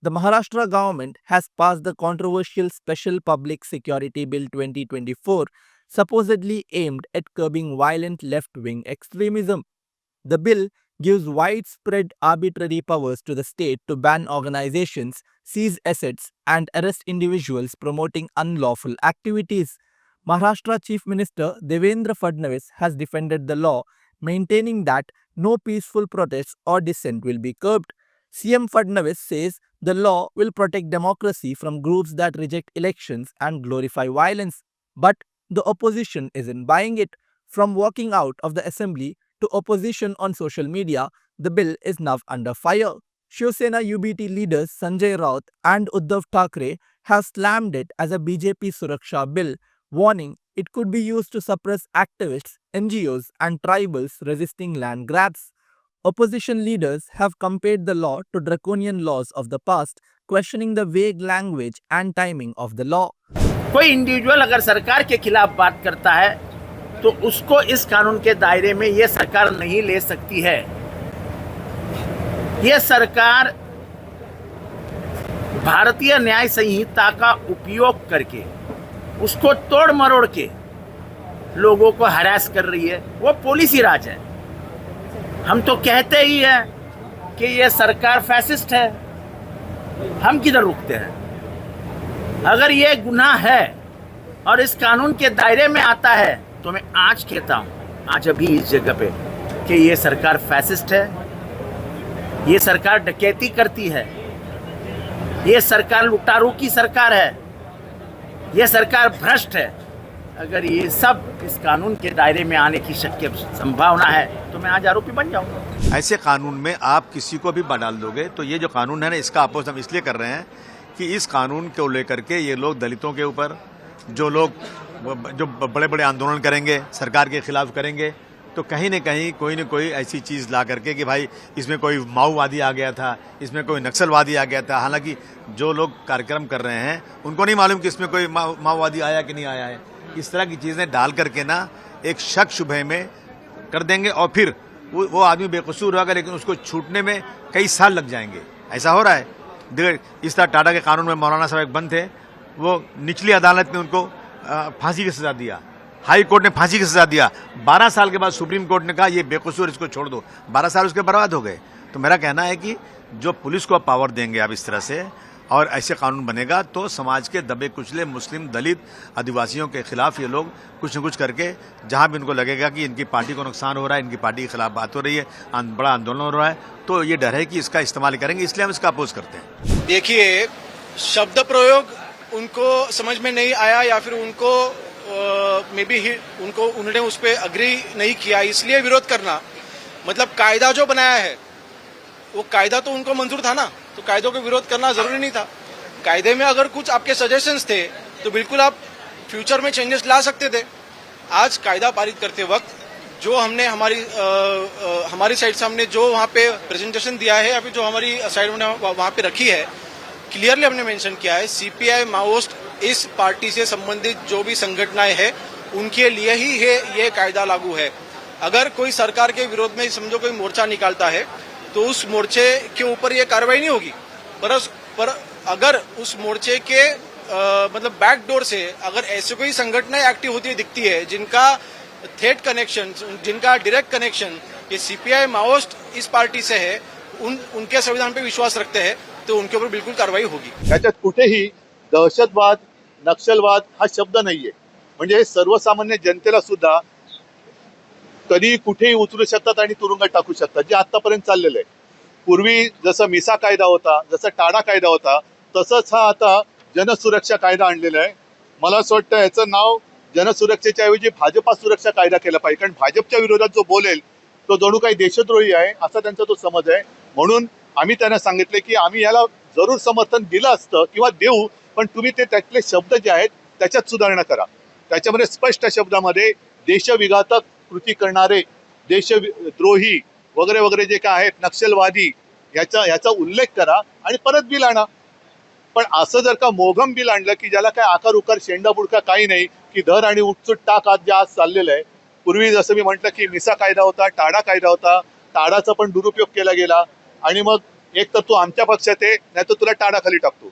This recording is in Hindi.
The Maharashtra government has passed the controversial Special Public Security Bill 2024, supposedly aimed at curbing violent left wing extremism. The bill gives widespread arbitrary powers to the state to ban organizations, seize assets, and arrest individuals promoting unlawful activities. Maharashtra Chief Minister Devendra Fadnavis has defended the law, maintaining that no peaceful protests or dissent will be curbed. CM Fadnavis says the law will protect democracy from groups that reject elections and glorify violence. But the opposition isn't buying it. From walking out of the assembly to opposition on social media, the bill is now under fire. Shiv Sena UBT leaders Sanjay Raut and Uddhav Thackeray have slammed it as a BJP Suraksha bill, warning it could be used to suppress activists, NGOs, and tribals resisting land grabs. Opposition leaders have compared the law to draconian laws of the past, questioning the vague language and timing of the law. कोई इंडिविजुअल अगर सरकार के खिलाफ बात करता है तो उसको इस कानून के दायरे में ये सरकार नहीं ले सकती है। ये सरकार भारतीय न्याय संहिता का उपयोग करके उसको तोड़ मरोड़ के लोगों को हरास कर रही है। वो पुलिस ही राज है। हम तो कहते ही हैं कि ये सरकार फैसिस्ट है। हम किधर रुकते हैं? अगर ये गुनाह है और इस कानून के दायरे में आता है तो मैं आज कहता हूँ, आज अभी इस जगह पे, कि ये सरकार फैसिस्ट है, ये सरकार डकैती करती है, ये सरकार लुटारू की सरकार है, ये सरकार भ्रष्ट है। अगर ये सब इस कानून के दायरे में आने की शक्य संभावना है तो मैं आज आरोपी बन जाऊंगा। ऐसे कानून में आप किसी को भी डाल दोगे तो ये जो कानून है ना, इसका अपोज हम इसलिए कर रहे हैं कि इस कानून को लेकर के ये लोग दलितों के ऊपर जो बड़े बड़े आंदोलन करेंगे, सरकार के खिलाफ करेंगे, तो कहीं न कहीं कोई न कोई ऐसी चीज़ ला करके कि भाई इसमें कोई माओवादी आ गया था, इसमें कोई नक्सलवादी आ गया था। हालांकि जो लोग कार्यक्रम कर रहे हैं उनको नहीं मालूम कि इसमें कोई माओवादी आया कि नहीं आया है। इस तरह की चीज़ें डाल करके ना एक शक शुबह में कर देंगे और फिर वो आदमी बेकसूर होगा, लेकिन उसको छूटने में कई साल लग जाएंगे। ऐसा हो रहा है। इस तरह टाटा के कानून में मौलाना साहब एक बंद थे, वो निचली अदालत ने उनको फांसी की सजा दिया, हाई कोर्ट ने फांसी की सजा दिया। 12 साल के बाद सुप्रीम कोर्ट ने कहा ये बेकसूर, इसको छोड़ दो। 12 साल उसके बर्बाद हो गए। तो मेरा कहना है कि जो पुलिस को पावर देंगे आप इस तरह से और ऐसे कानून बनेगा तो समाज के दबे कुचले मुस्लिम, दलित, आदिवासियों के खिलाफ ये लोग कुछ न कुछ करके, जहां भी उनको लगेगा कि इनकी पार्टी को नुकसान हो रहा है, इनकी पार्टी के खिलाफ बात हो रही है, बड़ा आंदोलन हो रहा है, तो ये डर है कि इसका इस्तेमाल करेंगे, इसलिए हम इसका अपोज करते हैं। देखिए, शब्द प्रयोग उनको समझ में नहीं आया या फिर उनको उन्होंने उस पर अग्री नहीं किया, इसलिए विरोध करना। मतलब कायदा जो बनाया है वो कायदा तो उनको मंजूर था ना, तो कायदों को विरोध करना जरूरी नहीं था। कायदे में अगर कुछ आपके सजेशंस थे तो बिल्कुल आप फ्यूचर में चेंजेस ला सकते थे। आज कायदा पारित करते वक्त जो हमने हमारी साइड से हमने जो वहाँ पे प्रेजेंटेशन दिया है या फिर जो हमारी साइड में वहाँ पे रखी है, क्लियरली हमने मेंशन किया है सीपीआई माओइस्ट इस पार्टी से संबंधित जो भी संगठनाएं हैं उनके लिए ही ये कायदा लागू है। अगर कोई सरकार के विरोध में समझो कोई मोर्चा निकालता है तो उस मोर्चे के ऊपर ये कार्रवाई नहीं होगी, पर अगर उस मोर्चे के मतलब बैकडोर से अगर ऐसे कोई संगठनाएं एक्टिव होती दिखती है जिनका थेट कनेक्शन, जिनका डायरेक्ट कनेक्शन ये सीपीआई माओइस्ट इस पार्टी से है, उनके संविधान पे विश्वास रखते हैं, तो उनके ऊपर बिल्कुल कार्रवाई होगी। त्याच्यात कुठेही दहशतवाद, नक्षलवाद हा शब्द नाहीये। म्हणजे हे सर्वसामान्य जनतेला सुद्धा कधी कुठेही उचलू शकतात आणि तुरुंगात टाकू शकतात, जे आतापर्यंत चाललेलं आहे। पूर्वी जसं मिसा कायदा होता, जसं टाडा कायदा होता, तसंच हा आता जनसुरक्षा कायदा आणलेला आहे। मला असं वाटतं याचं नाव जनसुरक्षेच्या ऐवजी भाजपा सुरक्षा कायदा केला पाहिजे, कारण भाजपच्या विरोधात जो बोलेल तो जणू काही देशद्रोही आहे असा त्यांचा तो समज आहे। म्हणून आम्ही त्यांना सांगितले की आम्ही याला जरूर समर्थन दिलं असतं किंवा देऊ, पण तुम्ही त्यातले शब्द जे आहेत त्याच्यात सुधारणा करा। त्याच्यामध्ये स्पष्ट शब्दामध्ये देशविघातक कृती करणारे, देशद्रोही वगैरे वगैरे जे काय आहेत, नक्षलवादी, याचा उल्लेख करा आणि परत बिल आणा। पण असं जर का मोघम बिल आणलं की ज्याला काय आकार उकार शेंडा बुडका काही नाही, की धर आणि उठसूट टाक आज जे आज चाललेलं आहे। पूर्वी जसं मी म्हटलं की मिसा कायदा होता, टाडा कायदा होता, टाडाचा पण दुरुपयोग केला गेला आणि मग एक तर तू आमच्या पक्षात आहे, नाही तर तुला टाळाखाली टाकतो.